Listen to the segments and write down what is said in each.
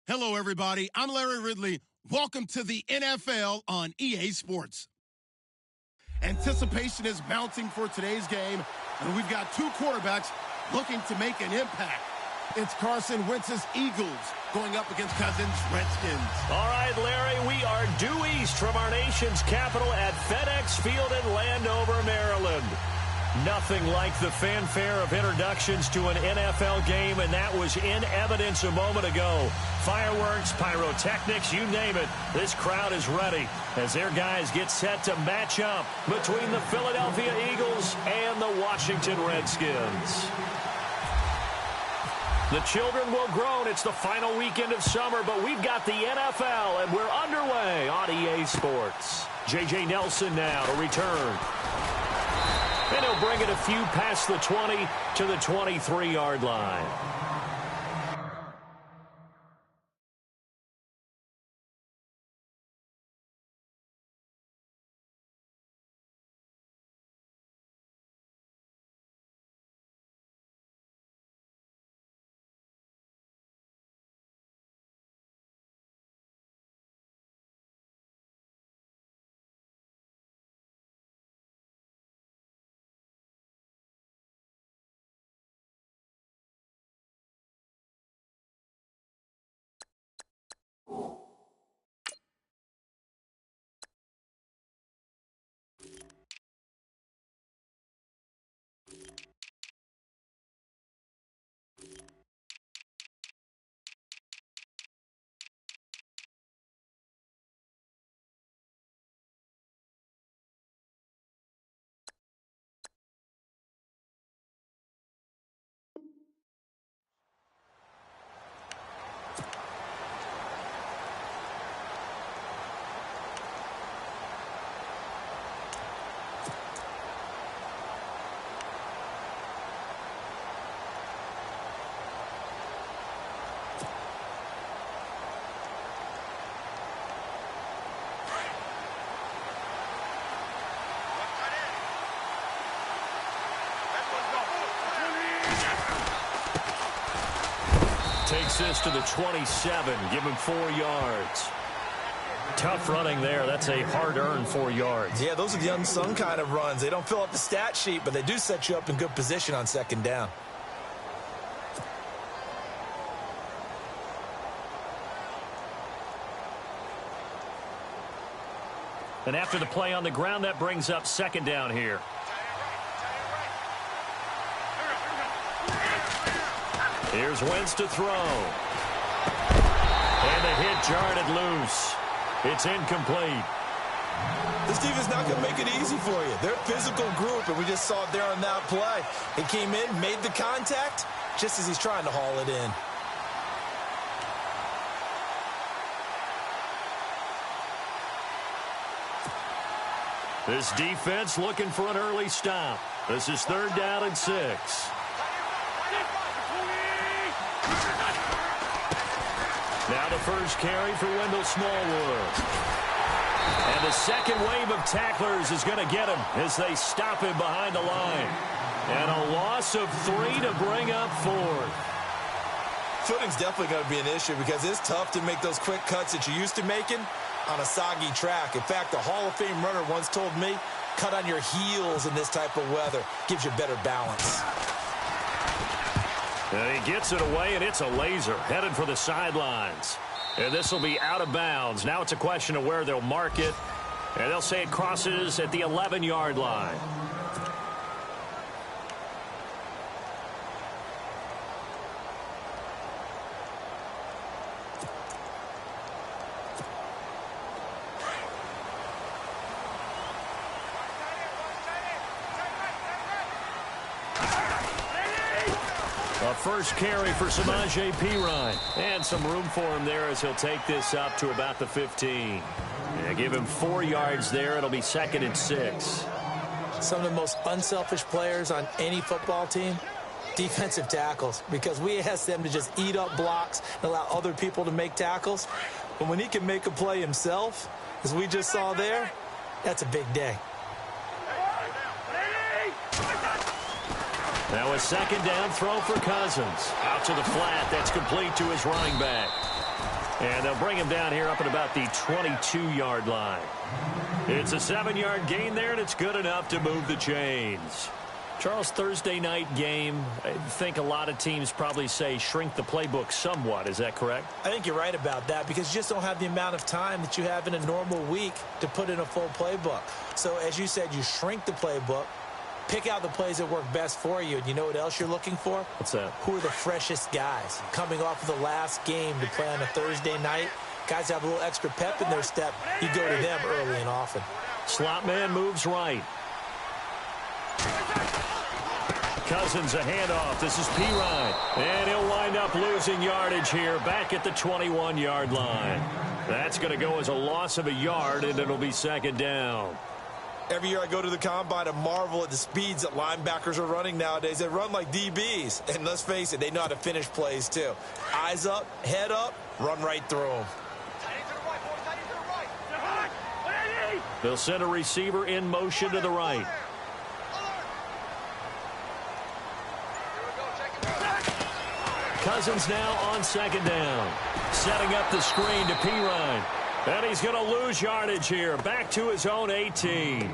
Hello, everybody. I'm Larry Ridley. Welcome to the NFL on EA Sports. Anticipation is mounting for today's game, and we've got two quarterbacks looking to make an impact. It's Carson Wentz's Eagles going up against Cousins' Redskins. All right, Larry, we are due east from our nation's capital at FedEx Field in Landover, Maryland. Nothing like the fanfare of introductions to an NFL game, and that was in evidence a moment ago. Fireworks, pyrotechnics, you name it. This crowd is ready as their guys get set to match up between the Philadelphia Eagles and the Washington Redskins. The children will groan. It's the final weekend of summer, but we've got the NFL, and we're underway on EA Sports. J.J. Nelson now to return. And he'll bring it a few past the 20 to the 23-yard line. Takes this to the 27, give him 4 yards. Tough running there. That's a hard-earned 4 yards. Yeah, those are the unsung kind of runs. They don't fill up the stat sheet, but they do set you up in good position on second down. And after the play on the ground, that brings up second down here. Here's Wentz to throw. And the hit jarred it loose. It's incomplete. This defense not going to make it easy for you. They're a physical group, and we just saw it there on that play. He came in, made the contact, just as he's trying to haul it in. This defense looking for an early stop. This is 3rd down and 6. Now the first carry for Wendell Smallwood. And the second wave of tacklers is going to get him as they stop him behind the line. And a loss of 3 to bring up 4th. Footing's definitely going to be an issue because it's tough to make those quick cuts that you're used to making on a soggy track. In fact, the Hall of Fame runner once told me, cut on your heels in this type of weather. Gives you better balance. And he gets it away, and it's a laser headed for the sidelines. And this will be out of bounds. Now it's a question of where they'll mark it. And they'll say it crosses at the 11-yard line. First carry for Samaje Perine. And some room for him there as he'll take this up to about the 15. Yeah, give him 4 yards there. It'll be 2nd and 6. Some of the most unselfish players on any football team, defensive tackles, because we ask them to just eat up blocks and allow other people to make tackles. But when he can make a play himself, as we just saw there, that's a big day. Now a 2nd down throw for Cousins. Out to the flat. That's complete to his running back. And they'll bring him down here up at about the 22-yard line. It's a 7-yard gain there, and it's good enough to move the chains. Charles, Thursday night game, I think a lot of teams probably say shrink the playbook somewhat. Is that correct? I think you're right about that because you just don't have the amount of time that you have in a normal week to put in a full playbook. So, as you said, you shrink the playbook, pick out the plays that work best for you, and you know what else you're looking for? What's that? Who are the freshest guys coming off of the last game to play on a Thursday night? Guys have a little extra pep in their step. You go to them early and often. Slot man moves right. Cousins a handoff. This is Pirine. And he'll wind up losing yardage here back at the 21-yard line. That's going to go as a loss of a yard, and it'll be second down. Every year I go to the combine and marvel at the speeds that linebackers are running nowadays. They run like DBs. And let's face it, they know how to finish plays too. Eyes up, head up, run right through them. They'll send a receiver in motion to the right. Cousins now on second down. Setting up the screen to Pirine. And he's going to lose yardage here. Back to his own 18.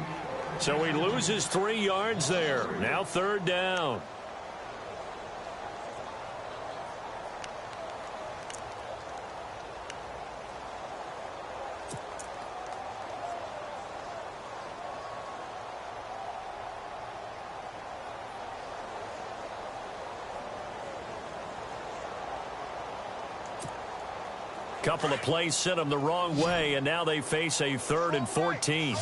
So he loses 3 yards there. Now third down. Couple of plays sent them the wrong way, and now they face a 3rd and 14.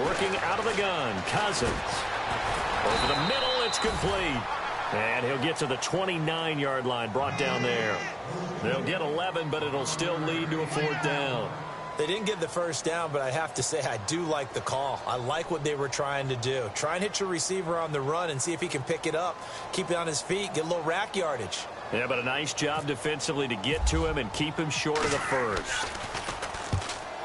Working out of the gun, Cousins. Over the middle, it's complete. And he'll get to the 29-yard line, brought down there. They'll get 11, but it'll still lead to a 4th down. They didn't get the first down, but I have to say I do like the call. I like what they were trying to do. Try and hit your receiver on the run and see if he can pick it up. Keep it on his feet, get a little rack yardage. Yeah, but a nice job defensively to get to him and keep him short of the first.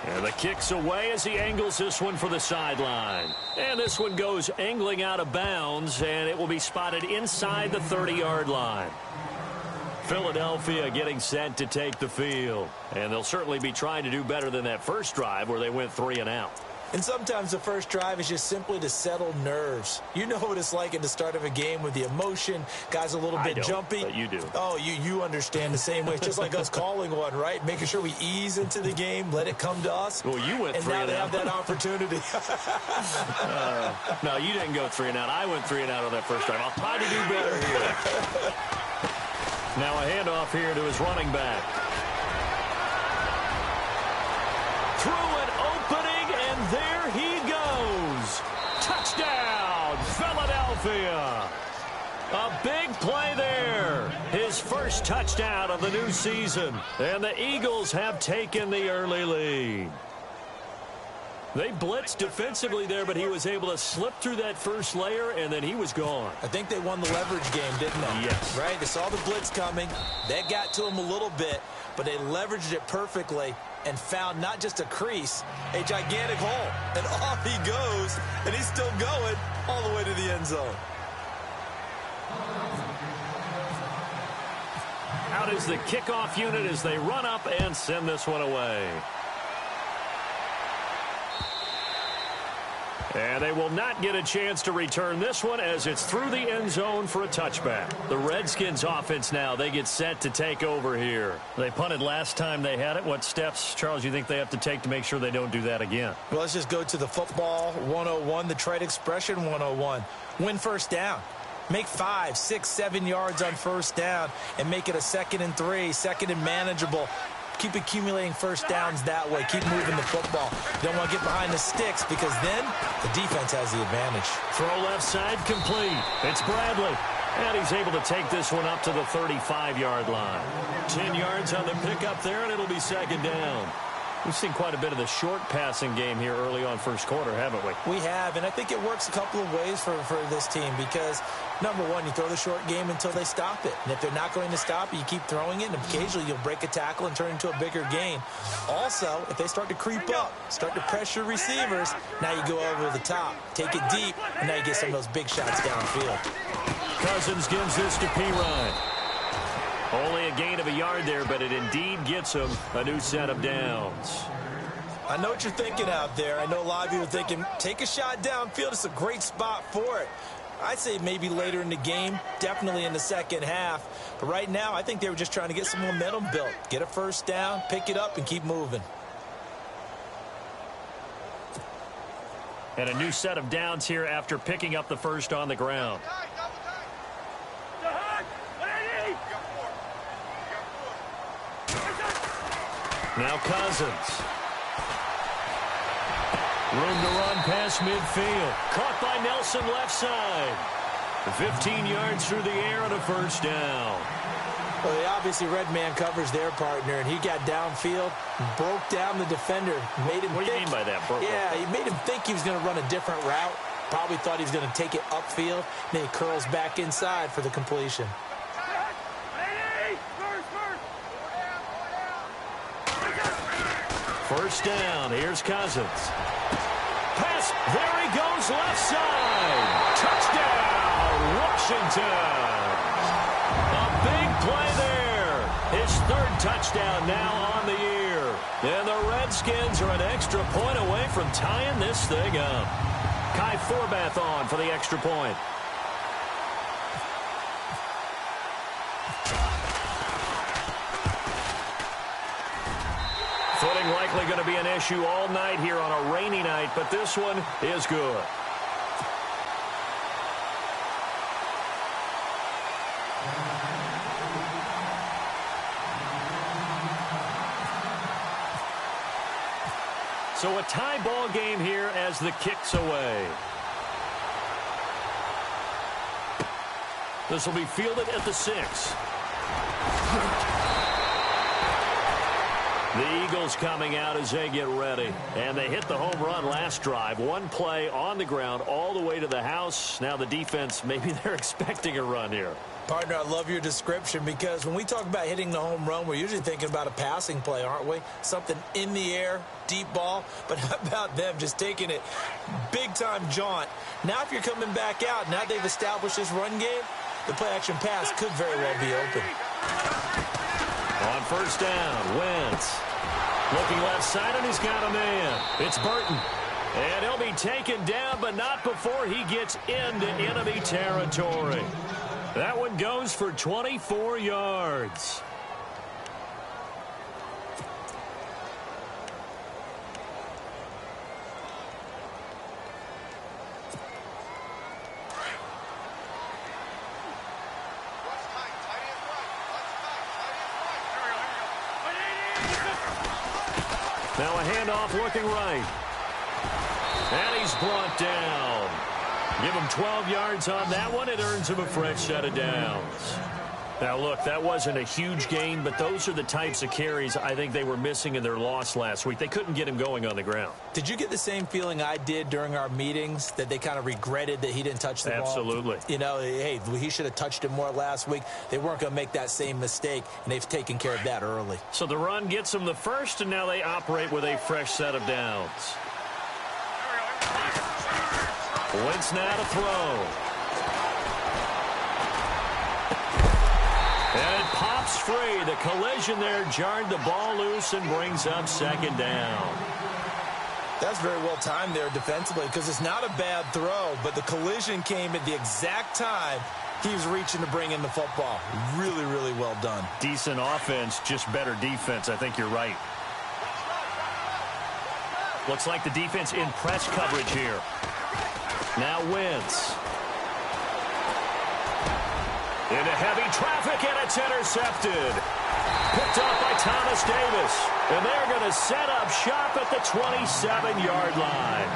And the kick's away as he angles this one for the sideline. And this one goes angling out of bounds, and it will be spotted inside the 30-yard line. Philadelphia getting set to take the field. And they'll certainly be trying to do better than that first drive where they went 3 and out. And sometimes the first drive is just simply to settle nerves. You know what it's like at the start of a game with the emotion. Guys a little bit jumpy. But you do. Oh, you understand the same way. It's just like us calling one, right? Making sure we ease into the game, let it come to us. Well, you went 3 and out. And now they have that opportunity. No, you didn't go 3 and out. I went 3 and out on that first drive. I'll try to do better here. Now a handoff here to his running back. Through an opening, and there he goes. Touchdown, Philadelphia. A big play there. His first touchdown of the new season. And the Eagles have taken the early lead. They blitzed defensively there, but he was able to slip through that first layer, and then he was gone. I think they won the leverage game, didn't they? Yes. Right? They saw the blitz coming. That got to him a little bit, but they leveraged it perfectly and found not just a crease, a gigantic hole. And off he goes, and he's still going all the way to the end zone. Out is the kickoff unit as they run up and send this one away. And they will not get a chance to return this one as it's through the end zone for a touchback. The Redskins offense now, they get set to take over here. They punted last time they had it. What steps, Charles, you think they have to take to make sure they don't do that again? Well, let's just go to the football 101, the trade expression 101. Win first down. Make 5, 6, 7 yards on first down and make it a 2nd and 3, 2nd and manageable. Keep accumulating first downs that way. Keep moving the football. You don't want to get behind the sticks because then the defense has the advantage. Throw left side complete. It's Bradley. And he's able to take this one up to the 35-yard line. 10 yards on the pickup there, and it'll be second down. We've seen quite a bit of the short passing game here early on first quarter, haven't we? We have, and I think it works a couple of ways for this team because, number one, you throw the short game until they stop it. And if they're not going to stop it, you keep throwing it, and occasionally you'll break a tackle and turn into a bigger gain. Also, if they start to creep up, start to pressure receivers, now you go over the top, take it deep, and now you get some of those big shots downfield. Cousins gives this to P-Ryan. Only a gain of a yard there, but it indeed gets him a new set of downs. I know what you're thinking out there. I know a lot of you are thinking, take a shot downfield. It's a great spot for it. I'd say maybe later in the game, definitely in the second half. But right now, I think they were just trying to get some momentum built. Get a first down, pick it up, and keep moving. And a new set of downs here after picking up the first on the ground. Now Cousins. Room to run past midfield. Caught by Nelson left side. 15 yards through the air and a first down. Well, they obviously red man covers their partner, and he got downfield, broke down the defender, made him What do you mean by that? Yeah, he made him think he was going to run a different route. Probably thought he was going to take it upfield. Then he curls back inside for the completion. First down. Here's Cousins. Pass. There he goes left side. Touchdown, Washington. A big play there. His third touchdown now on the year. And the Redskins are an extra point away from tying this thing up. Kai Forbath on for the extra point. Footing likely going to be an issue all night here on a rainy night, but this one is good. So a tie ball game here as the kick's away. This will be fielded at the 6. The Eagles coming out as they get ready. And they hit the home run last drive. One play on the ground all the way to the house. Now the defense, maybe they're expecting a run here. Partner, I love your description because when we talk about hitting the home run, we're usually thinking about a passing play, aren't we? Something in the air, deep ball. But how about them just taking it big-time jaunt? Now if you're coming back out, now they've established this run game, the play-action pass could very well be open. On first down, Wentz. Looking left side, and he's got a man. It's Burton. And he'll be taken down, but not before he gets into enemy territory. That one goes for 24 yards. Now a handoff looking right. And he's brought down. Give him 12 yards on that one. It earns him a fresh set of downs. Now, look, that wasn't a huge gain, but those are the types of carries I think they were missing in their loss last week. They couldn't get him going on the ground. Did you get the same feeling I did during our meetings, that they kind of regretted that he didn't touch the ball? Absolutely. You know, hey, he should have touched it more last week. They weren't going to make that same mistake, and they've taken care of that early. So the run gets them the first, and now they operate with a fresh set of downs. Wentz now to throw. And it pops free. The collision there jarred the ball loose and brings up second down. That's very well timed there defensively because it's not a bad throw, but the collision came at the exact time he was reaching to bring in the football. Really, really well done. Decent offense, just better defense. I think you're right. Looks like the defense in press coverage here. Now Wentz. Into heavy traffic, and it's intercepted. Picked off by Thomas Davis. And they're going to set up shop at the 27-yard line.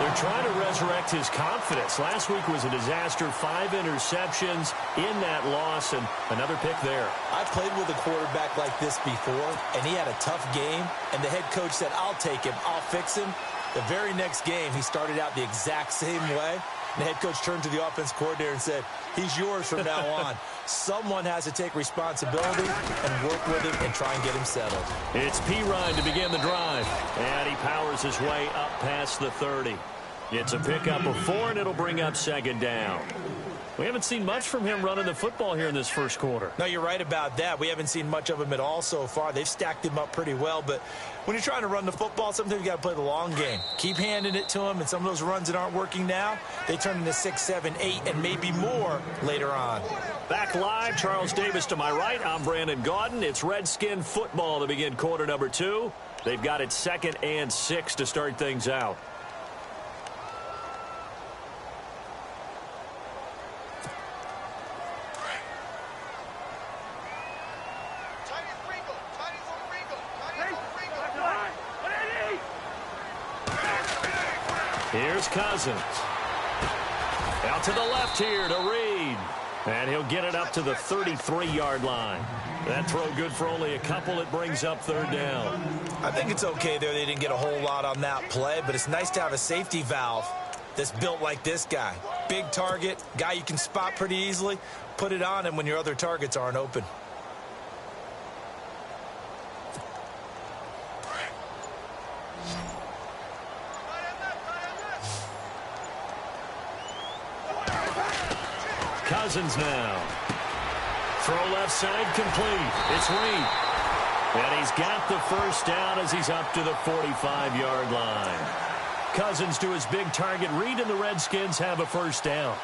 They're trying to resurrect his confidence. Last week was a disaster. 5 interceptions in that loss, and another pick there. I've played with a quarterback like this before, and he had a tough game, and the head coach said, I'll take him, I'll fix him. The very next game, he started out the exact same way. The head coach turned to the offense coordinator and said, he's yours from now on. Someone has to take responsibility and work with him and try and get him settled. It's P-Ryan to begin the drive. And he powers his way up past the 30. It's a pickup of 4, and it'll bring up second down. We haven't seen much from him running the football here in this first quarter. No, you're right about that. We haven't seen much of him at all so far. They've stacked him up pretty well, but when you're trying to run the football, sometimes you got to play the long game. Keep handing it to him, and some of those runs that aren't working now, they turn into 6, 7, 8, and maybe more later on. Back live, Charles Davis to my right. I'm Brandon Gaudin. It's Redskin football to begin quarter number 2. They've got it 2nd and 6 to start things out. Here's Cousins. Out to the left here to Reed. And he'll get it up to the 33-yard line. That throw good for only a couple. It brings up 3rd down. I think it's okay there. They didn't get a whole lot on that play, but it's nice to have a safety valve that's built like this guy. Big target, guy you can spot pretty easily. Put it on him when your other targets aren't open. Cousins now. Throw left side complete. It's Reed. And he's got the first down as he's up to the 45-yard line. Cousins to his big target. Reed and the Redskins have a first down.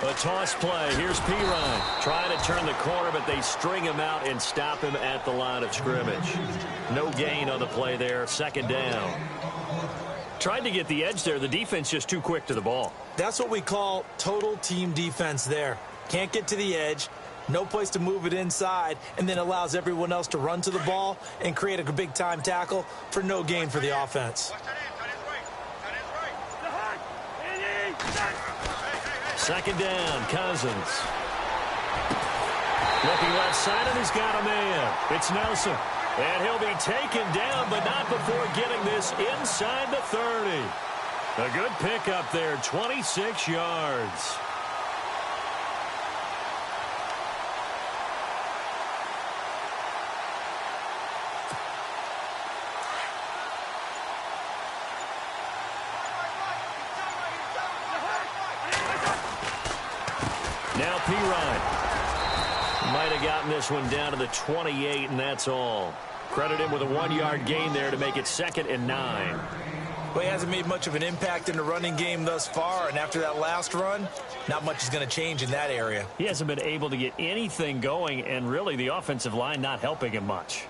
A toss play. Here's Pirine. Trying to turn the corner, but they string him out and stop him at the line of scrimmage. No gain on the play there. 2nd down. Tried to get the edge there. The defense just too quick to the ball. That's what we call total team defense there. Can't get to the edge. No place to move it inside, and then allows everyone else to run to the ball and create a big-time tackle for no gain for the offense. 2nd down, Cousins. Looking left side, and he's got a man. It's Nelson. And he'll be taken down, but not before getting this inside the 30. A good pickup there, 26 yards. Now Pirine. Might have gotten this one down to the 28, and that's all. Credit him with a 1-yard gain there to make it 2nd and 9. Well, he hasn't made much of an impact in the running game thus far, and after that last run, not much is going to change in that area. He hasn't been able to get anything going, and really the offensive line not helping him much.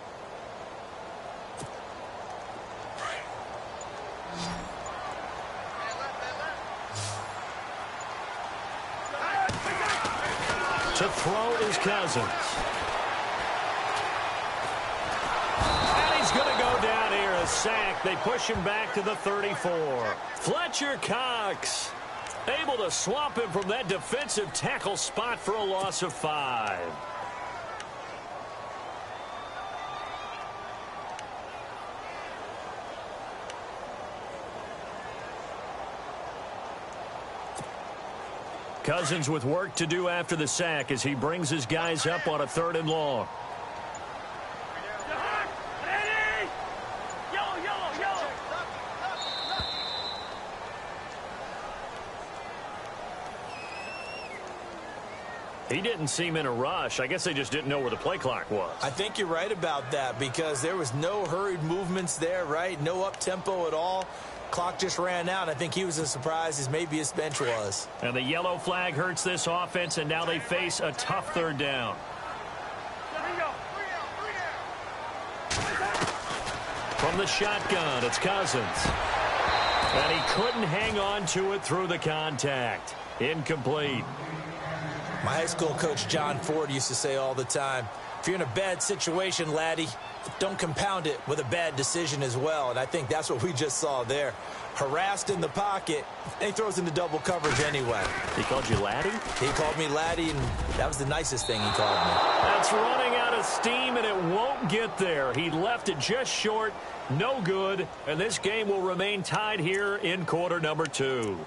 To throw is Cousins. And he's going to go down here, a sack. They push him back to the 34. Fletcher Cox able to swamp him from that defensive tackle spot for a loss of 5. Cousins with work to do after the sack as he brings his guys up on a 3rd and long. He didn't seem in a rush. I guess they just didn't know where the play clock was. I think you're right about that because there was no hurried movements there, right? No up-tempo at all. Clock just ran out. I think he was as surprised as maybe his bench was. And the yellow flag hurts this offense, and now they face a tough 3rd down. From the shotgun, it's Cousins. And he couldn't hang on to it through the contact. Incomplete. My high school coach, John Ford, used to say all the time, if you're in a bad situation, laddie, don't compound it with a bad decision as well. And I think that's what we just saw there. Harassed in the pocket, and he throws into double coverage anyway. He called you laddie? He called me laddie, and that was the nicest thing he called me. That's running out of steam, and it won't get there. He left it just short, no good, and this game will remain tied here in quarter number 2.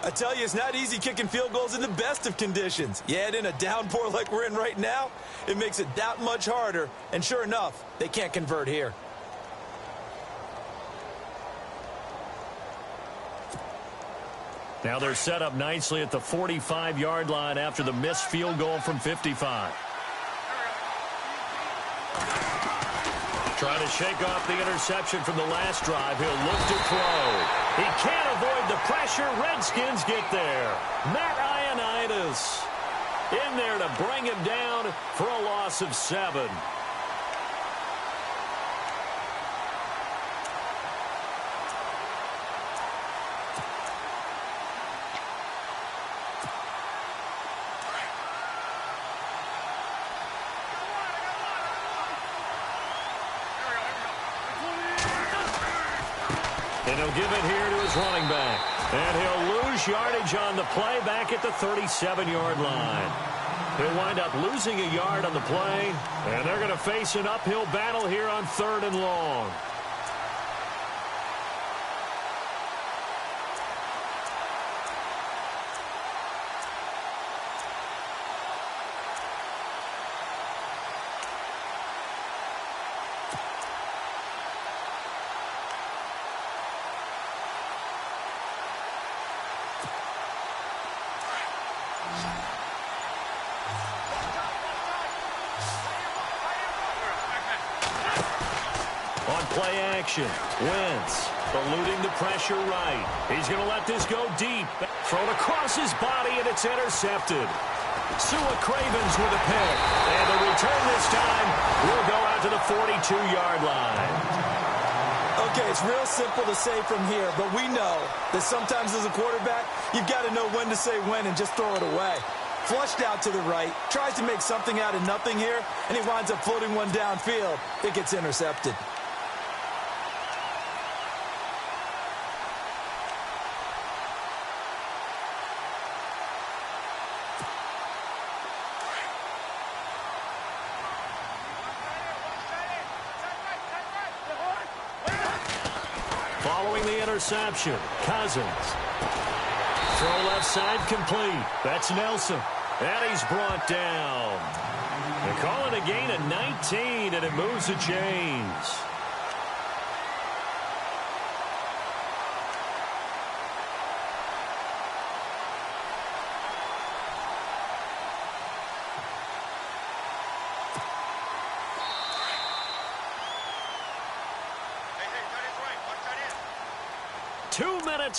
I tell you, it's not easy kicking field goals in the best of conditions. You add in a downpour like we're in right now, it makes it that much harder. And sure enough, they can't convert here. Now they're set up nicely at the 45-yard line after the missed field goal from 55. Trying to shake off the interception from the last drive. He'll look to throw. He can't avoid the pressure. Redskins get there. Matt Ioannidis in there to bring him down for a loss of 7. And he'll give it here to his running back. And he'll lose yardage on the play back at the 37-yard line. He'll wind up losing a yard on the play. And they're going to face an uphill battle here on 3rd and long. Play action. Wentz eluding the pressure right. He's going to let this go deep. Thrown across his body, and it's intercepted. Sua Cravens with a pick. And the return this time will go out to the 42-yard line. Okay, it's real simple to say from here, but we know that sometimes as a quarterback, you've got to know when to say when and just throw it away. Flushed out to the right, tries to make something out of nothing here, and he winds up floating one downfield. It gets intercepted. Following the interception, Cousins. Throw left side complete. That's Nelson. And he's brought down. They call it a gain of 19, and it moves the chains.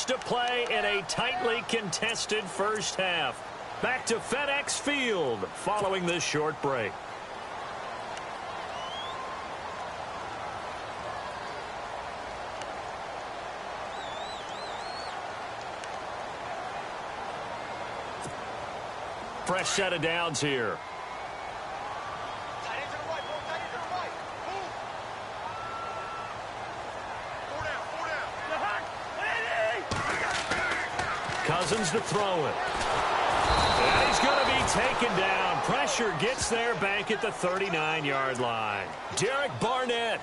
To play in a tightly contested first half. Back to FedEx Field following this short break. Fresh set of downs here. Cousins to throw it. And he's going to be taken down. Pressure gets there back at the 39-yard line. Derek Barnett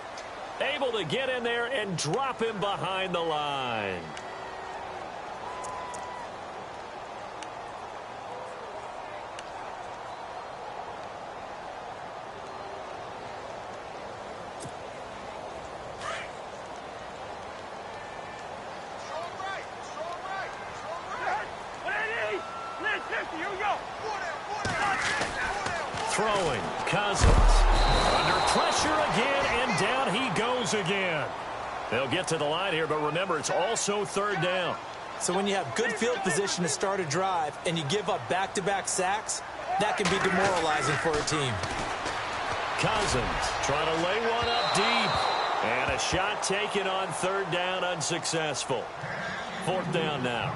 able to get in there and drop him behind the line. Throwing, Cousins. Under pressure again, and down he goes again. They'll get to the line here, but remember, it's also 3rd down. So when you have good field position to start a drive and you give up back-to-back sacks, that can be demoralizing for a team. Cousins trying to lay one up deep. And a shot taken on 3rd down, unsuccessful. 4th down now.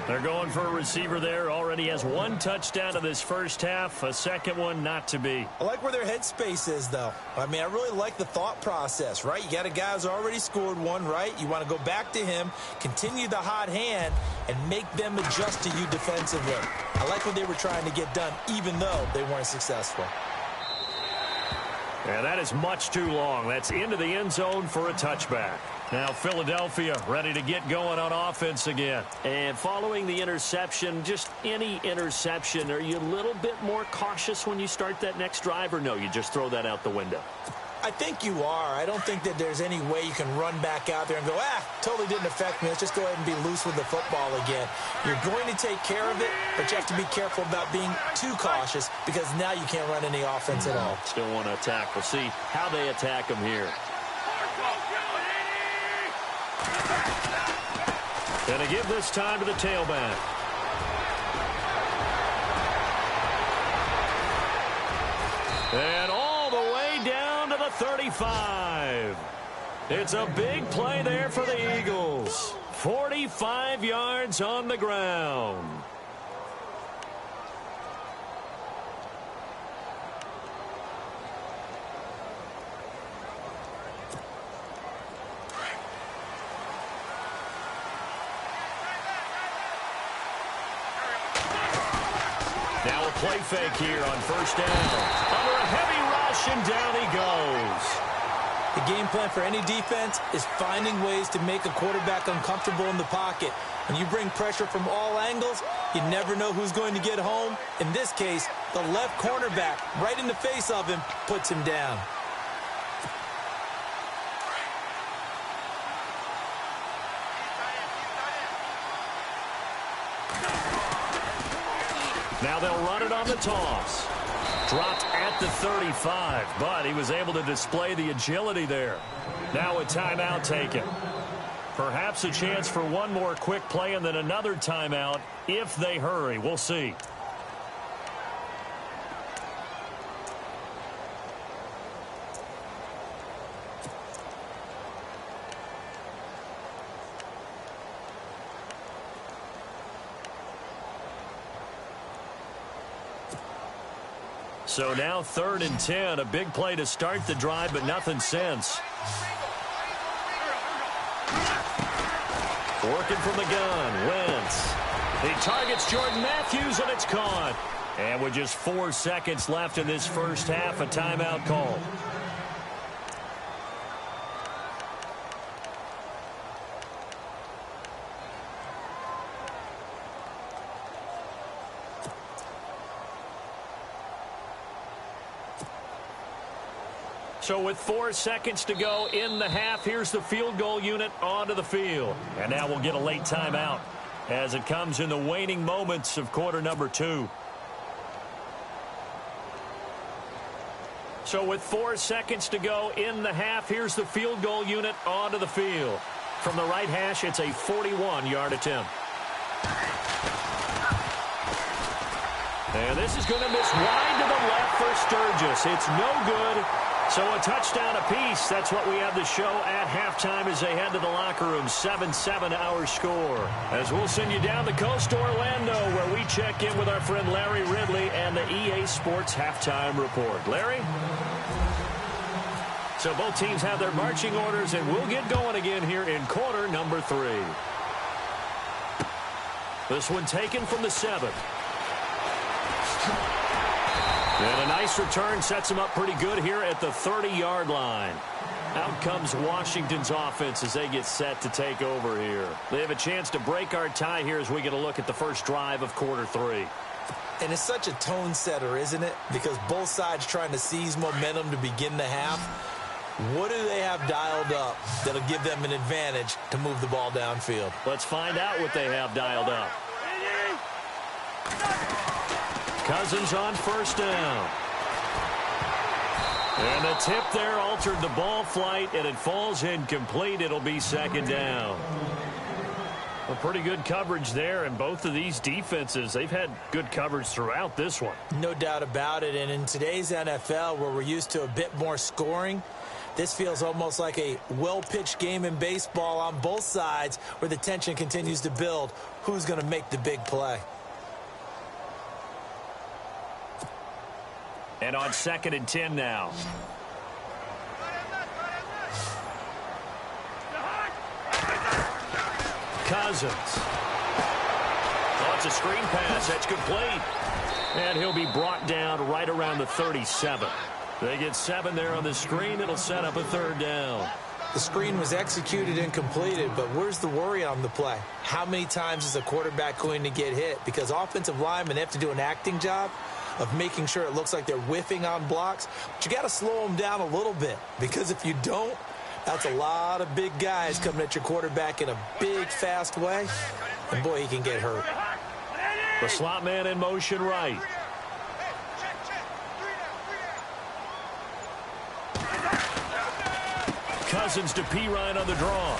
They're going for a receiver there. Already has 1 touchdown in this first half. A second one not to be. I like where their headspace is, though. I mean, I really like the thought process, right? You got a guy who's already scored 1, right? You want to go back to him, continue the hot hand, and make them adjust to you defensively. I like what they were trying to get done, even though they weren't successful. Yeah, that is much too long. That's into the end zone for a touchback. Now Philadelphia ready to get going on offense again. And following the interception, just any interception, are you a little bit more cautious when you start that next drive, or no, you just throw that out the window? I think you are. I don't think that there's any way you can run back out there and go, totally didn't affect me. Let's just go ahead and be loose with the football again. You're going to take care of it, but you have to be careful about being too cautious because now you can't run any offense at all. Still want to attack. We'll see how they attack him here. Gonna give this time to the tailback. And all the way down to the 35. It's a big play there for the Eagles. 45 yards on the ground. Now a play fake here on first down. Under a heavy rush, and down he goes. The game plan for any defense is finding ways to make a quarterback uncomfortable in the pocket. When you bring pressure from all angles, you never know who's going to get home. In this case, the left cornerback, right in the face of him, puts him down. Now they'll run it on the toss. Dropped at the 35, but he was able to display the agility there. Now a timeout taken. Perhaps a chance for one more quick play and then another timeout if they hurry. We'll see. So now 3rd and 10, a big play to start the drive, but nothing since. Working from the gun, Wentz. He targets Jordan Matthews, and it's caught. And with just 4 seconds left in this first half, a timeout call. So with 4 seconds to go in the half, here's the field goal unit onto the field. And now we'll get a late timeout as it comes in the waning moments of quarter number 2. So with 4 seconds to go in the half, here's the field goal unit onto the field. From the right hash, it's a 41-yard attempt. And this is going to miss wide to the left for Sturgis. It's no good. So a touchdown apiece. That's what we have to show at halftime as they head to the locker room. 7-7 our score. As we'll send you down the coast to Orlando, where we check in with our friend Larry Ridley and the EA Sports Halftime Report. Larry? So both teams have their marching orders, and we'll get going again here in quarter number 3. This one taken from the 7th. And a nice return sets them up pretty good here at the 30-yard line. Out comes Washington's offense as they get set to take over here. They have a chance to break our tie here as we get a look at the first drive of quarter 3. And it's such a tone setter, isn't it? Because both sides trying to seize momentum to begin the half. What do they have dialed up that'll give them an advantage to move the ball downfield? Let's find out what they have dialed up. Cousins on first down. And the tip there altered the ball flight, and it falls incomplete. It'll be 2nd down. A pretty good coverage there, and both of these defenses, they've had good coverage throughout this one. No doubt about it, and in today's NFL, where we're used to a bit more scoring, this feels almost like a well-pitched game in baseball on both sides where the tension continues to build. Who's going to make the big play? And on 2nd and 10 now. Cousins. Oh, it's a screen pass. That's complete. And he'll be brought down right around the 37. They get 7 there on the screen. It'll set up a 3rd down. The screen was executed and completed, but where's the worry on the play? How many times is a quarterback going to get hit? Because offensive linemen have to do an acting job of making sure it looks like they're whiffing on blocks. But you got to slow them down a little bit, because if you don't, that's a lot of big guys coming at your quarterback in a big, fast way. And, boy, he can get hurt. The slot man in motion right. Cousins to Pirine on the draw.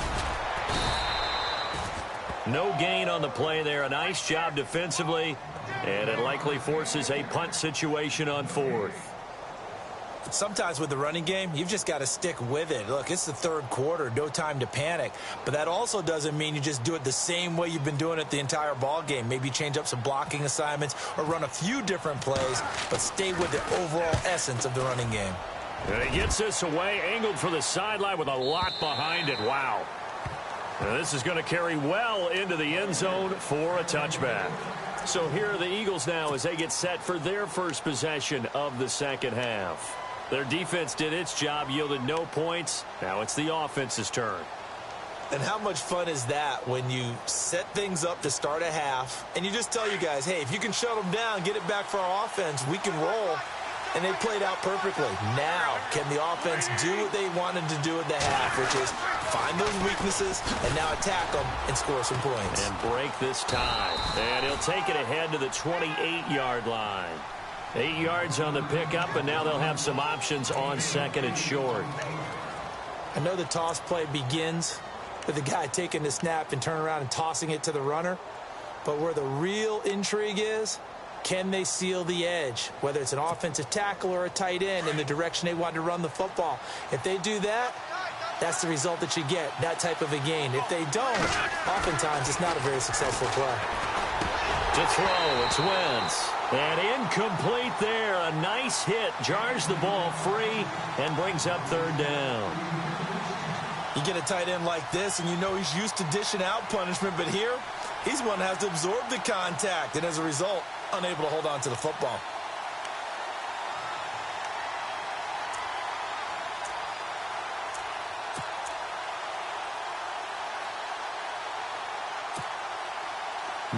No gain on the play there. A nice job defensively, and it likely forces a punt situation on fourth. Sometimes with the running game, you've just got to stick with it. Look, it's the third quarter, no time to panic. But that also doesn't mean you just do it the same way you've been doing it the entire ball game. Maybe change up some blocking assignments or run a few different plays, but stay with the overall essence of the running game. And he gets this away, angled for the sideline with a lot behind it. Wow. Now this is going to carry well into the end zone for a touchback. So here are the Eagles now as they get set for their first possession of the second half. Their defense did its job, yielded no points. Now it's the offense's turn. And how much fun is that when you set things up to start a half and you just tell you guys, hey, if you can shut them down, get it back for our offense, we can roll. And they played out perfectly. Now, can the offense do what they wanted to do at the half, which is find those weaknesses and now attack them and score some points. And break this tie. And he'll take it ahead to the 28-yard line. 8 yards on the pickup, and now they'll have some options on second and short. I know the toss play begins with the guy taking the snap and turning around and tossing it to the runner. But where the real intrigue is, can they seal the edge, whether it's an offensive tackle or a tight end, in the direction they want to run the football? If they do that, that's the result that you get, that type of a gain. If they don't, oftentimes it's not a very successful play. To throw, it's Wentz. And incomplete there. A nice hit. Jars the ball free and brings up third down. You get a tight end like this, and you know he's used to dishing out punishment, but here, he's one that has to absorb the contact, and as a result, unable to hold on to the football.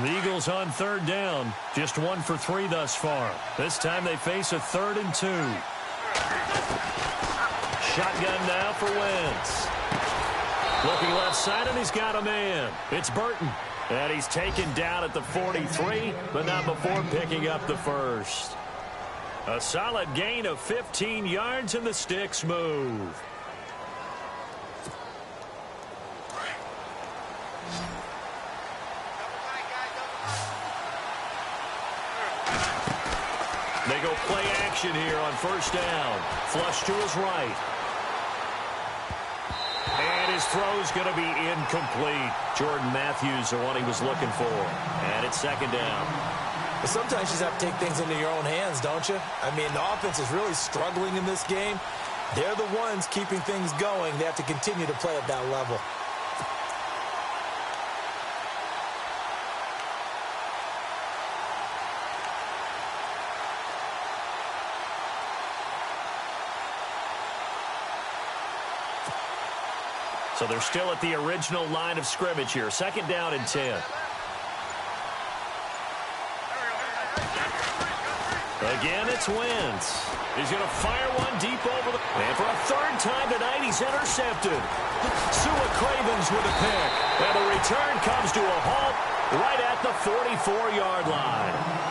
The Eagles on third down. Just 1 for 3 thus far. This time they face a 3rd and 2. Shotgun now for Wentz. Looking left side, and he's got a man. It's Burton. And he's taken down at the 43, but not before picking up the first. A solid gain of 15 yards, and the sticks move. They go play action here on first down. Flush to his right. And his throw's going to be incomplete. Jordan Matthews, the one he was looking for. And it's second down. But sometimes you just have to take things into your own hands, don't you? I mean, the offense is really struggling in this game. They're the ones keeping things going. They have to continue to play at that level. So they're still at the original line of scrimmage here. Second down and 10. Again, it's Wentz. He's going to fire one deep over the... And for a third time tonight, he's intercepted. Sua Cravens with a pick. And the return comes to a halt right at the 44-yard line.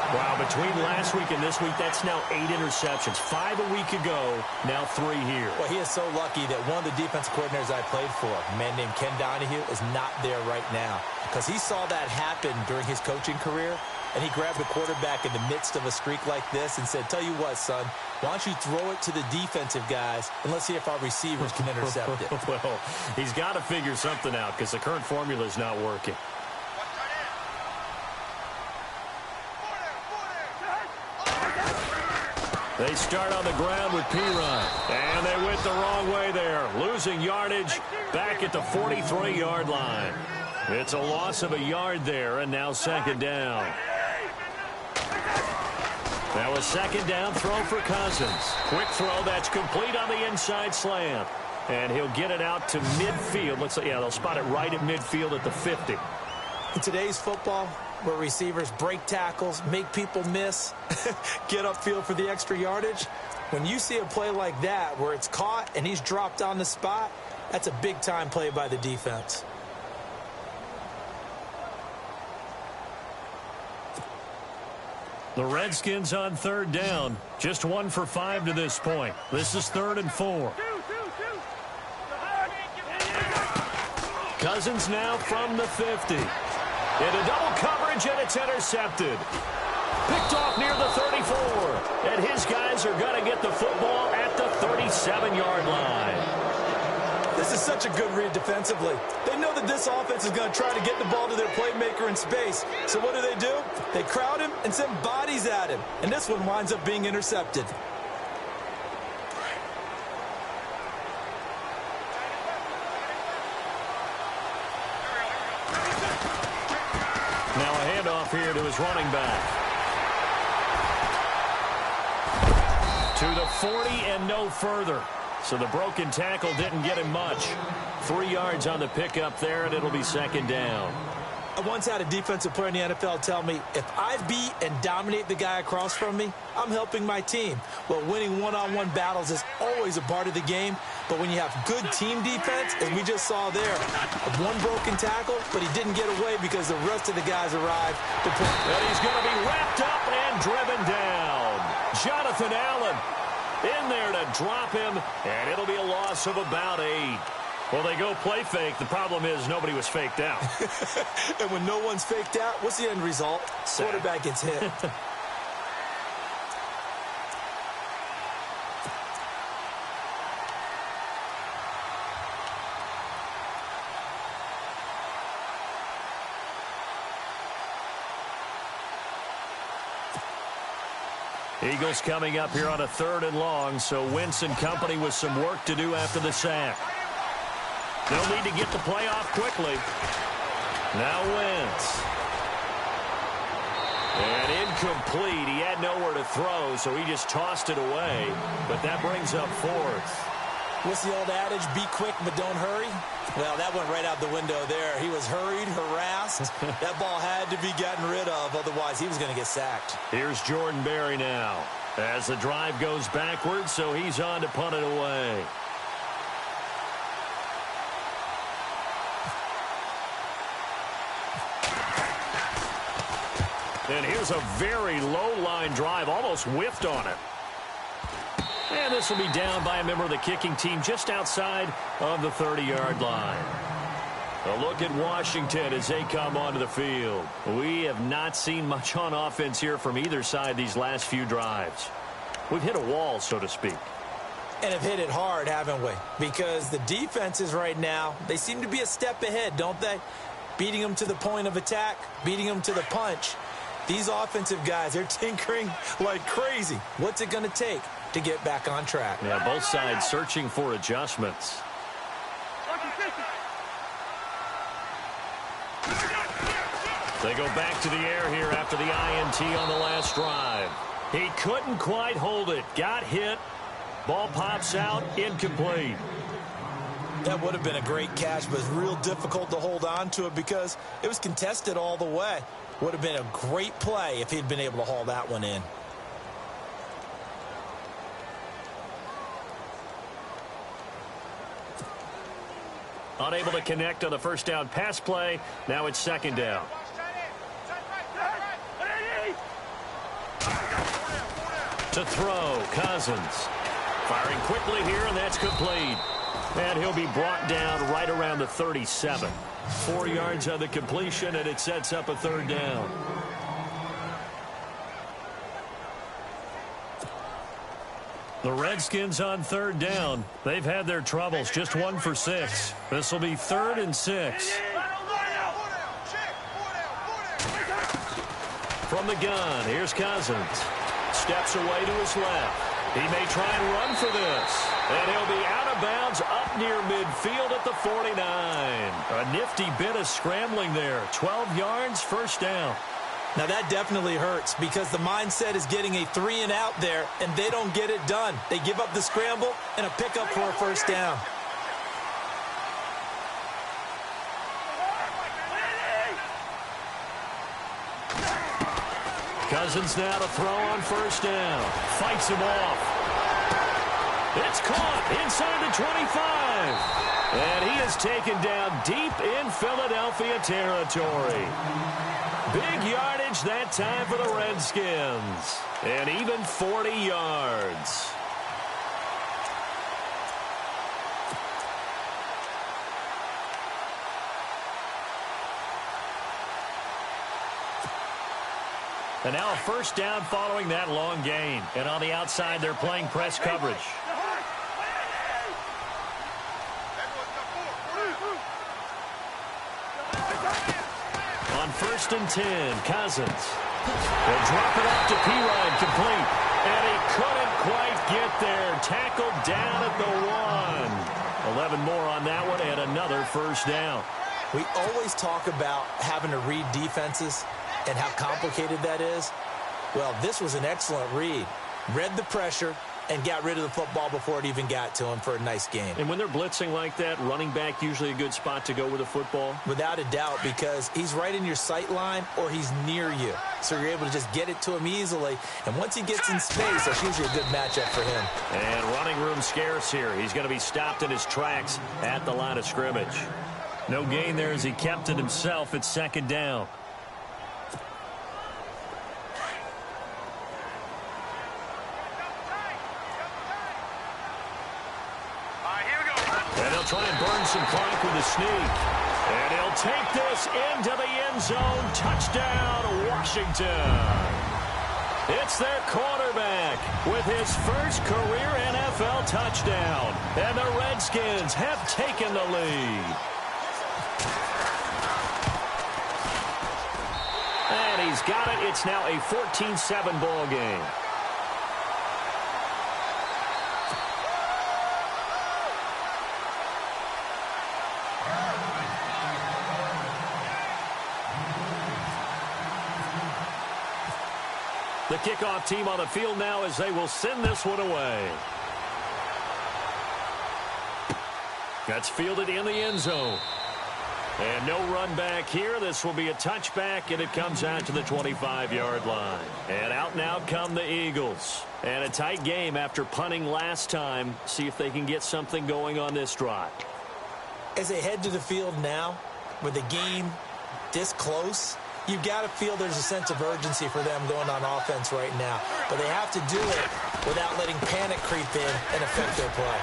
Wow, between last week and this week, that's now 8 interceptions. 5 a week ago, now 3 here. Well, he is so lucky that one of the defensive coordinators I played for, a man named Ken Donahue, is not there right now. Because he saw that happen during his coaching career, and he grabbed the quarterback in the midst of a streak like this and said, tell you what, son, why don't you throw it to the defensive guys, and let's see if our receivers can intercept it. Well, he's got to figure something out because the current formula is not working. They start on the ground with Pirine. And they went the wrong way there. Losing yardage back at the 43-yard line. It's a loss of a yard there, and now second down. Now a second down throw for Cousins. Quick throw that's complete on the inside slant. And he'll get it out to midfield. Looks like, yeah, they'll spot it right at midfield at the 50. In today's football, where receivers break tackles, make people miss, get upfield for the extra yardage, when you see a play like that where it's caught and he's dropped on the spot, that's a big-time play by the defense. The Redskins on third down. Just 1 for 5 to this point. This is 3rd and 4. Cousins now from the 50. Into double coverage, and it's intercepted. Picked off near the 34. And his guys are going to get the football at the 37-yard line. This is such a good read defensively. They know that this offense is going to try to get the ball to their playmaker in space. So what do? They crowd him and send bodies at him. And this one winds up being intercepted. Now a handoff here to his running back. To the 40 and no further. So the broken tackle didn't get him much. 3 yards on the pickup there, and it'll be 2nd down. I once had a defensive player in the NFL tell me, if I beat and dominate the guy across from me, I'm helping my team. Well, winning one-on-one battles is always a part of the game, but when you have good team defense, as we just saw there, one broken tackle, but he didn't get away because the rest of the guys arrived to play. And he's going to be wrapped up and driven down. Jonathan Allen in there to drop him, and it'll be a loss of about 8. Well, they go play fake. The problem is nobody was faked out. And when no one's faked out, what's the end result? Quarterback gets hit. Eagles coming up here on a 3rd and long, so Wentz and company with some work to do after the sack. They'll need to get the play off quickly. Now Wentz. And incomplete. He had nowhere to throw, so he just tossed it away. But that brings up 4th. What's the old adage? Be quick, but don't hurry. Well, that went right out the window there. He was hurried, harassed. That ball had to be gotten rid of, otherwise he was going to get sacked. Here's Jordan Berry now as the drive goes backwards, so he's on to punt it away. And here's a very low-line drive, almost whiffed on it. And this will be down by a member of the kicking team just outside of the 30-yard line. A look at Washington as they come onto the field. We have not seen much on offense here from either side these last few drives. We've hit a wall, so to speak. And have hit it hard, haven't we? Because the defenses right now, they seem to be a step ahead, don't they? Beating them to the point of attack, beating them to the punch. These offensive guys, they're tinkering like crazy. What's it going to take to get back on track? Yeah, both sides searching for adjustments. They go back to the air here after the INT on the last drive. He couldn't quite hold it. Got hit. Ball pops out. Incomplete. That would have been a great catch, but it's real difficult to hold on to it because it was contested all the way. Would have been a great play if he'd been able to haul that one in. Unable to connect on the first down pass play. Now it's 2nd down. To throw, Cousins. Firing quickly here, and that's complete. And he'll be brought down right around the 37. 4 yards on the completion, and it sets up a 3rd down. The Redskins on 3rd down. They've had their troubles, just 1 for 6. This will be 3rd and 6. From the gun, here's Cousins. Steps away to his left. He may try and run for this. And he'll be out of bounds up near midfield at the 49. A nifty bit of scrambling there. 12 yards, 1st down. Now that definitely hurts because the mindset is getting a 3 and out there, and they don't get it done. They give up the scramble and a pickup for a 1st down. Cousins now to throw on first down. Fights him off. It's caught inside the 25. And he is taken down deep in Philadelphia territory. Big yardage that time for the Redskins. And even 40 yards. And now a first down following that long gain. And on the outside, they're playing press coverage. On first and 10, Cousins. They'll drop it off to Pirine, complete. And he couldn't quite get there. Tackled down at the 1. 11 more on that one and another first down. We always talk about having to read defenses and how complicated that is. Well, this was an excellent read. Read the pressure and got rid of the football before it even got to him for a nice game. And when they're blitzing like that, running back usually a good spot to go with the football? Without a doubt, because he's right in your sight line or he's near you. So you're able to just get it to him easily. And once he gets in space, that's usually a good matchup for him. And running room scarce here. He's going to be stopped in his tracks at the line of scrimmage. No gain there as he kept it himself at second down. And he'll try and burn some clock with a sneak. And he'll take this into the end zone. Touchdown, Washington. It's their quarterback with his first career NFL touchdown. And the Redskins have taken the lead. And he's got it. It's now a 14-7 ball game. The kickoff team on the field now as they will send this one away. That's fielded in the end zone. And no run back here. This will be a touchback, and it comes out to the 25-yard line. And out now come the Eagles. And a tight game after punting last time. See if they can get something going on this drive. As they head to the field now, with the game this close, you've got to feel there's a sense of urgency for them going on offense right now. But they have to do it without letting panic creep in and affect their play.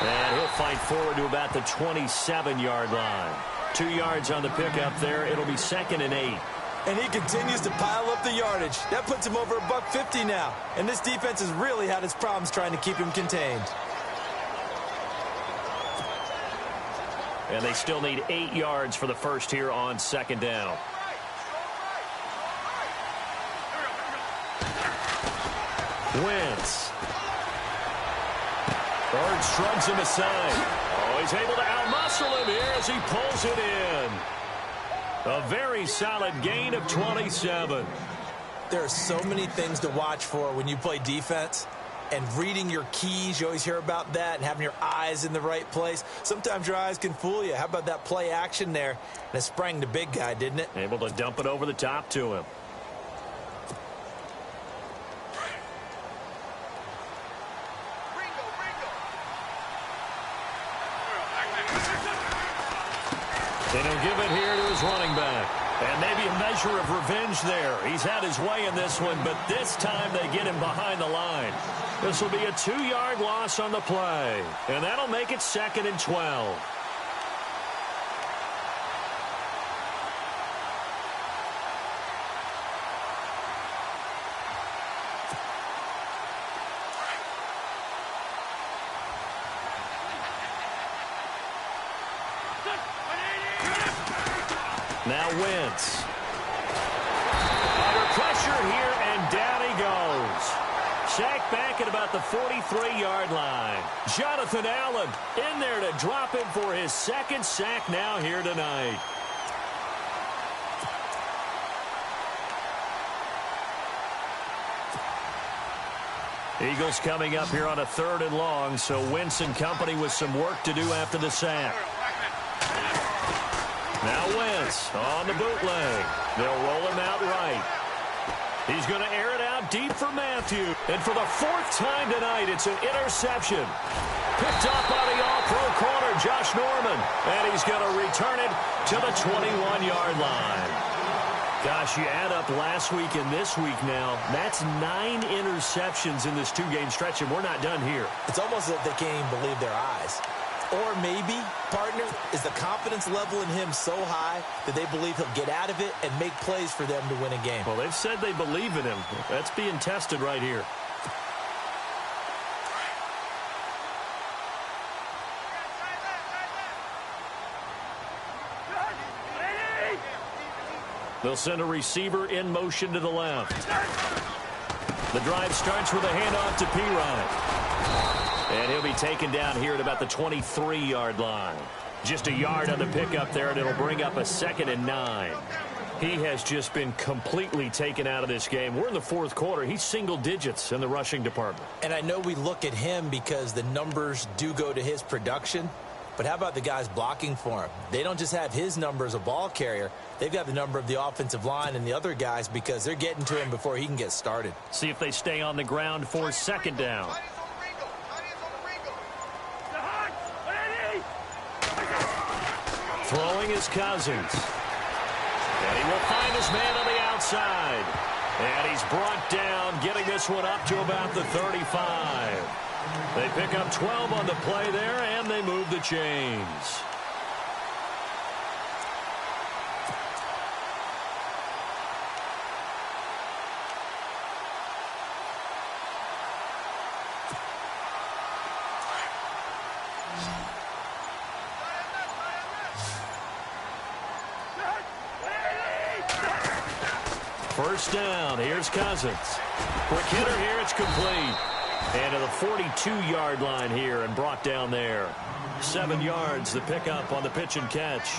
And he'll fight forward to about the 27-yard line. 2 yards on the pickup there. It'll be 2nd and 8. And he continues to pile up the yardage. That puts him over $150 now. And this defense has really had its problems trying to keep him contained. And they still need 8 yards for the first here on 2nd down. Wentz. Bird shrugs him aside. Oh, he's able to outmuscle him here as he pulls it in. A very solid gain of 27. There are so many things to watch for when you play defense. And reading your keys, you always hear about that, and having your eyes in the right place. Sometimes your eyes can fool you. How about that play action there? And it sprang the big guy, didn't it? Able to dump it over the top to him. And he'll give it here to his running back. And maybe a measure of revenge there. He's had his way in this one, but this time they get him behind the line. This will be a 2-yard loss on the play. And that'll make it 2nd and 12. Now Wentz. Under pressure here, and down he goes. Sacked back at about the 43-yard line. Jonathan Allen in there to drop him for his 2nd sack now here tonight. Eagles coming up here on a 3rd and long, so Wentz and company with some work to do after the sack. Now Wentz on the bootleg. They'll roll him out right. He's going to air it out deep for Matthew. And for the fourth time tonight, it's an interception. Picked up by the all-pro corner, Josh Norman. And he's going to return it to the 21-yard line. Gosh, you add up last week and this week now. That's 9 interceptions in this 2-game stretch, and we're not done here. It's almost as if they can't even believe their eyes. Or maybe, partner, is the confidence level in him so high that they believe he'll get out of it and make plays for them to win a game. Well, they've said they believe in him. That's being tested right here. They'll send a receiver in motion to the left. The drive starts with a handoff to Pirine. And he'll be taken down here at about the 23-yard line. Just a yard on the pickup there, and it'll bring up a 2nd and 9. He has just been completely taken out of this game. We're in the fourth quarter. He's single digits in the rushing department. And I know we look at him because the numbers do go to his production. But how about the guys blocking for him? They don't just have his number as a ball carrier. They've got the number of the offensive line and the other guys because they're getting to him before he can get started. See if they stay on the ground for 2nd down. Throwing is Cousins. And he will find his man on the outside. And he's brought down, getting this one up to about the 35. They pick up 12 on the play there, and they move the chains. First down. Here's Cousins. Quick hitter here. It's complete. And to the 42-yard line here and brought down there. 7 yards, the pickup on the pitch and catch.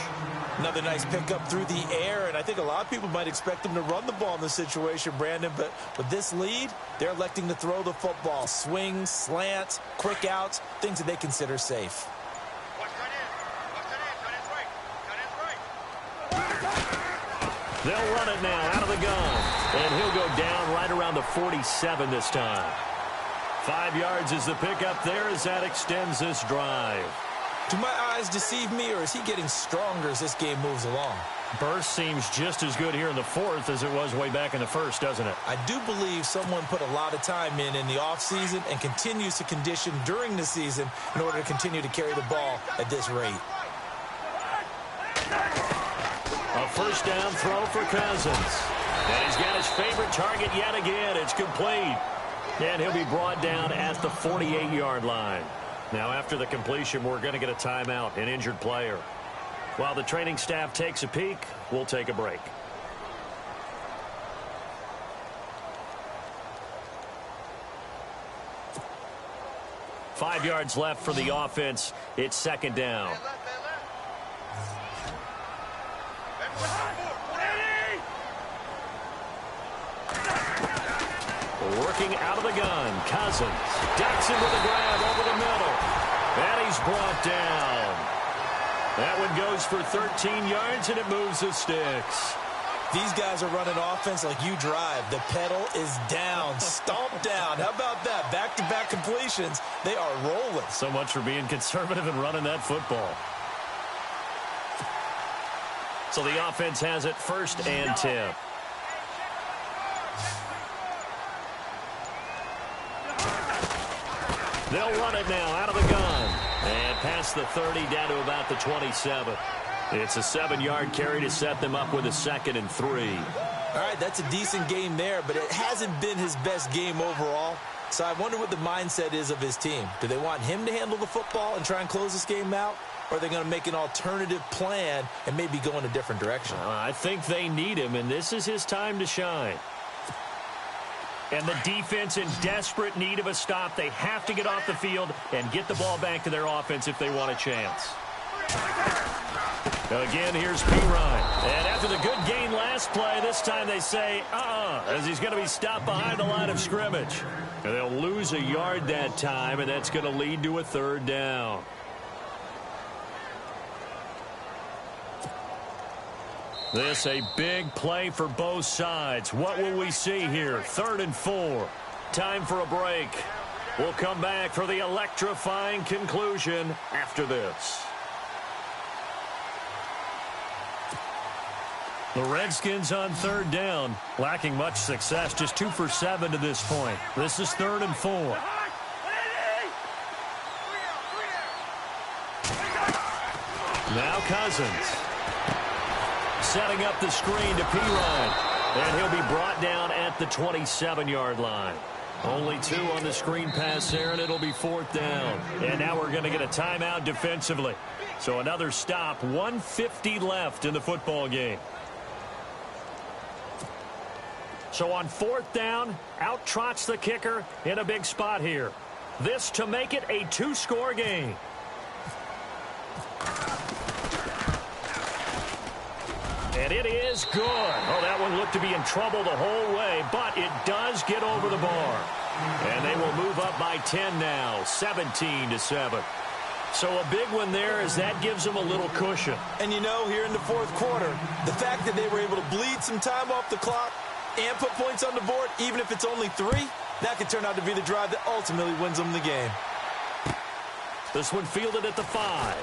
Another nice pickup through the air, and I think a lot of people might expect them to run the ball in this situation, Brandon, but with this lead, they're electing to throw the football. Swings, slants, quick outs, things that they consider safe. They'll run it now out of the gun, and he'll go down right around the 47 this time. 5 yards is the pickup there as that extends this drive. Do my eyes deceive me, or is he getting stronger as this game moves along? Burst seems just as good here in the fourth as it was way back in the first, doesn't it? I do believe someone put a lot of time in the offseason and continues to condition during the season in order to continue to carry the ball at this rate. A first down throw for Cousins. And he's got his favorite target yet again. It's complete. And he'll be brought down at the 48-yard line. Now, after the completion, we're going to get a timeout, an injured player. While the training staff takes a peek, we'll take a break. Five yards left for the offense. It's 2nd down. Working out of the gun, Cousins. Ducks him with a grab over the middle. And he's brought down. That one goes for 13 yards, and it moves the sticks. These guys are running offense like you drive. The pedal is down, stomped down. How about that? Back-to-back completions. They are rolling. So much for being conservative and running that football. So the offense has it 1st and 10. They'll run it now out of the gun. And past the 30 down to about the 27. It's a 7-yard carry to set them up with a 2nd and 3. All right, that's a decent game there, but it hasn't been his best game overall. So I wonder what the mindset is of his team. Do they want him to handle the football and try and close this game out? Or are they going to make an alternative plan and maybe go in a different direction? I think they need him, and this is his time to shine. And the defense in desperate need of a stop. They have to get off the field and get the ball back to their offense if they want a chance. Again, here's Pirine. And after the good gain last play, this time they say, as he's going to be stopped behind the line of scrimmage. And they'll lose a yard that time, and that's going to lead to a 3rd down. This a big play for both sides. What will we see here? 3rd and 4. Time for a break. We'll come back for the electrifying conclusion after this. The Redskins on 3rd down, lacking much success, just 2 for 7 to this point. This is 3rd and 4. Now Cousins. Setting up the screen to Pirine. And he'll be brought down at the 27-yard line. Only 2 on the screen pass there, and it'll be 4th down. And now we're going to get a timeout defensively. So another stop, 1:50 left in the football game. So on 4th down, out trots the kicker in a big spot here. This to make it a 2-score game. And it is good. Oh, that one looked to be in trouble the whole way, but it does get over the bar. And they will move up by 10 now, 17-7. So a big one there as that gives them a little cushion. And you know, here in the 4th quarter, the fact that they were able to bleed some time off the clock and put points on the board, even if it's only 3, that could turn out to be the drive that ultimately wins them the game. This one fielded at the 5.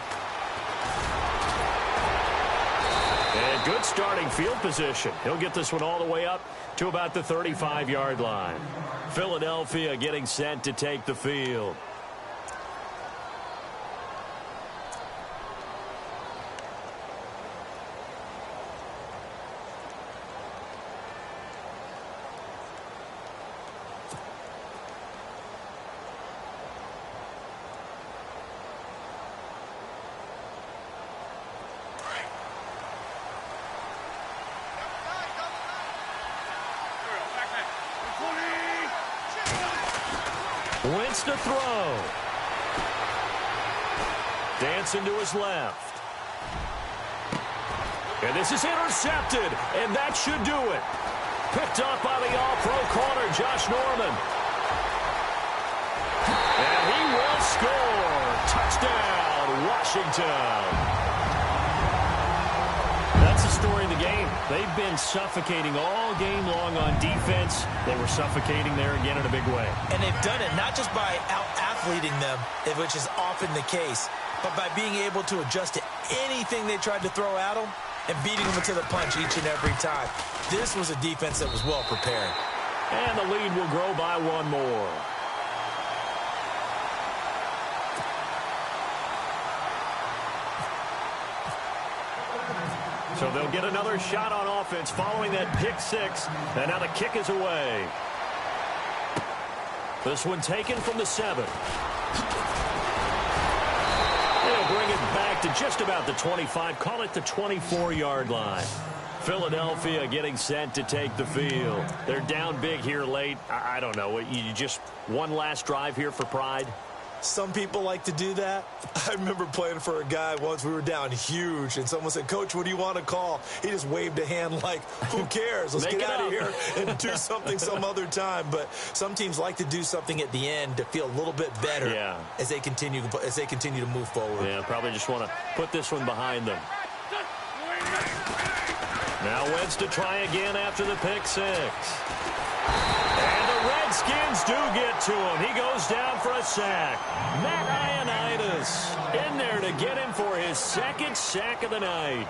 And good starting field position. He'll get this one all the way up to about the 35-yard line. Philadelphia getting set to take the field. Wentz to throw. Dancing to his left. And this is intercepted, and that should do it. Picked up by the all-pro corner, Josh Norman. And he will score. Touchdown, Washington. That's the story of the game. They've been suffocating all game long on defense. They were suffocating there again in a big way. And they've done it not just by out-athleting them, which is often the case, but by being able to adjust to anything they tried to throw at them and beating them to the punch each and every time. This was a defense that was well prepared. And the lead will grow by 1 more. So they'll get another shot on offense following that pick 6. And now the kick is away. This one taken from the 7. They'll bring it back to just about the 25. Call it the 24-yard line. Philadelphia getting set to take the field. They're down big here late. I don't know. You just one last drive here for pride? Some people like to do that. I remember playing for a guy once. We were down huge, and someone said, "Coach, what do you want to call?" He just waved a hand like, who cares? Let's get out of here and do something some other time. But some teams like to do something at the end to feel a little bit better as they continue to move forward. Yeah, probably just want to put this one behind them. Now Wentz to try again after the pick 6. And the Redskins do get to him. He goes down for a sack. Matt Ioannidis in there to get him for his 2nd sack of the night.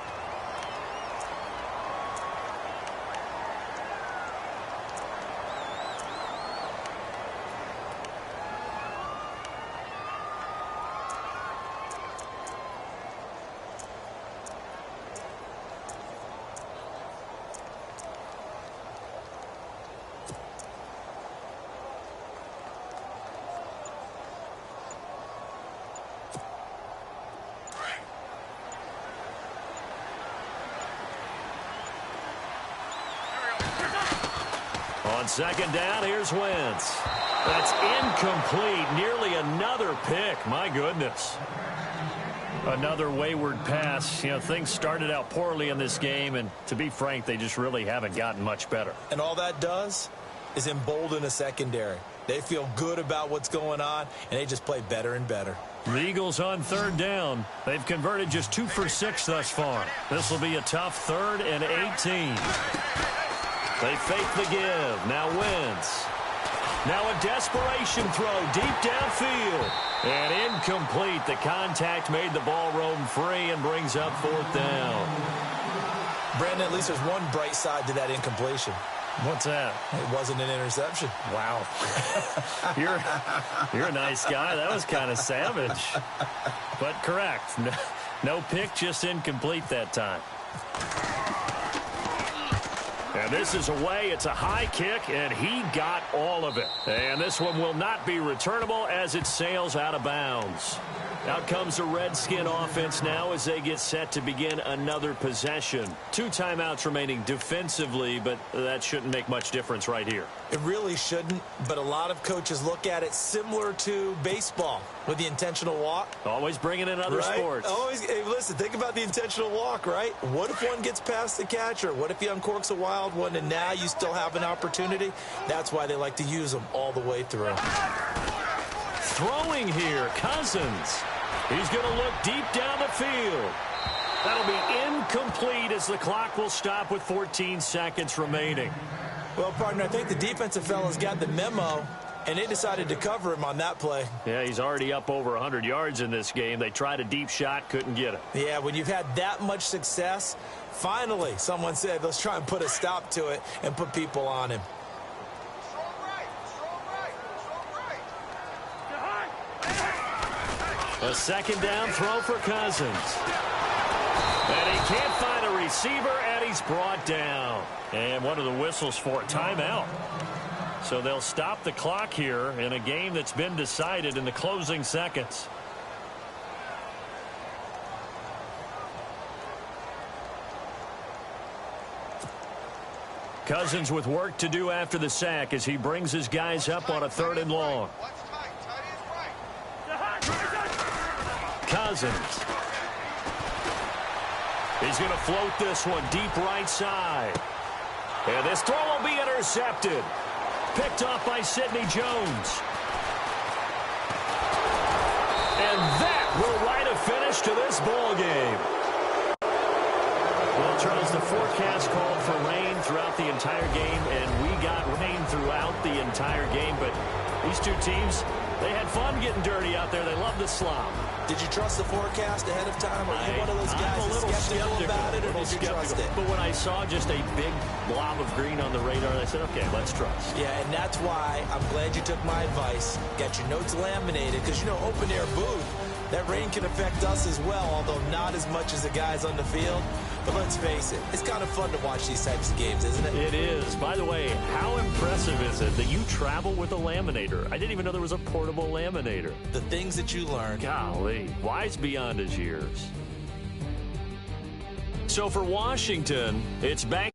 On 2nd down, here's Wentz. That's incomplete. Nearly another pick. My goodness. Another wayward pass. You know, things started out poorly in this game, and to be frank, they just really haven't gotten much better. And all that does is embolden a secondary. They feel good about what's going on, and they just play better and better. The Eagles on third down. They've converted just 2 for 6 thus far. This will be a tough 3rd and 18. They fake the give. Now Wentz. Now a desperation throw deep downfield. And incomplete. The contact made the ball roam free and brings up 4th down. Brandon, at least there's one bright side to that incompletion. What's that? It wasn't an interception. Wow. You're a nice guy. That was kind of savage. But correct. No pick, just incomplete that time. And this is away. It's a high kick, and he got all of it. And this one will not be returnable as it sails out of bounds. Out comes the Redskin offense now as they get set to begin another possession. 2 timeouts remaining defensively, but that shouldn't make much difference right here. It really shouldn't, but a lot of coaches look at it similar to baseball with the intentional walk. Always bringing in other sports. Always. Hey, listen, think about the intentional walk, right? What if one gets past the catcher? What if he uncorks a wild one and now you still have an opportunity? That's why they like to use them all the way through. Throwing here, Cousins. He's going to look deep down the field. That'll be incomplete as the clock will stop with 14 seconds remaining. Well, partner, I think the defensive fellas got the memo, and they decided to cover him on that play. Yeah, he's already up over 100 yards in this game. They tried a deep shot, couldn't get it. Yeah, when you've had that much success, finally someone said, let's try and put a stop to it and put people on him. A 2nd down throw for Cousins. And he can't find a receiver, and he's brought down. And what are the whistles for? Timeout. So they'll stop the clock here in a game that's been decided in the closing seconds. Cousins with work to do after the sack as he brings his guys up on a 3rd and long. Cousins. He's going to float this one deep right side. And this throw will be intercepted. Picked off by Sidney Jones. And that will write a finish to this ball game. Well, Charles, the forecast called for rain throughout the entire game, and we got rain throughout the entire game. But these two teams, they had fun getting dirty out there. They love the slop. Did you trust the forecast ahead of time? Are you one of those guys that's skeptical about it, or did you trust it? But when I saw just a big blob of green on the radar, I said, okay, let's trust. Yeah, and that's why I'm glad you took my advice. Got your notes laminated, because, you know, open-air booth, that rain can affect us as well, although not as much as the guys on the field. But let's face it, it's kind of fun to watch these types of games, isn't it? It is. By the way, how impressive is it that you travel with a laminator? I didn't even know there was a portable laminator. The things that you learn. Golly, wise beyond his years. So for Washington, it's back.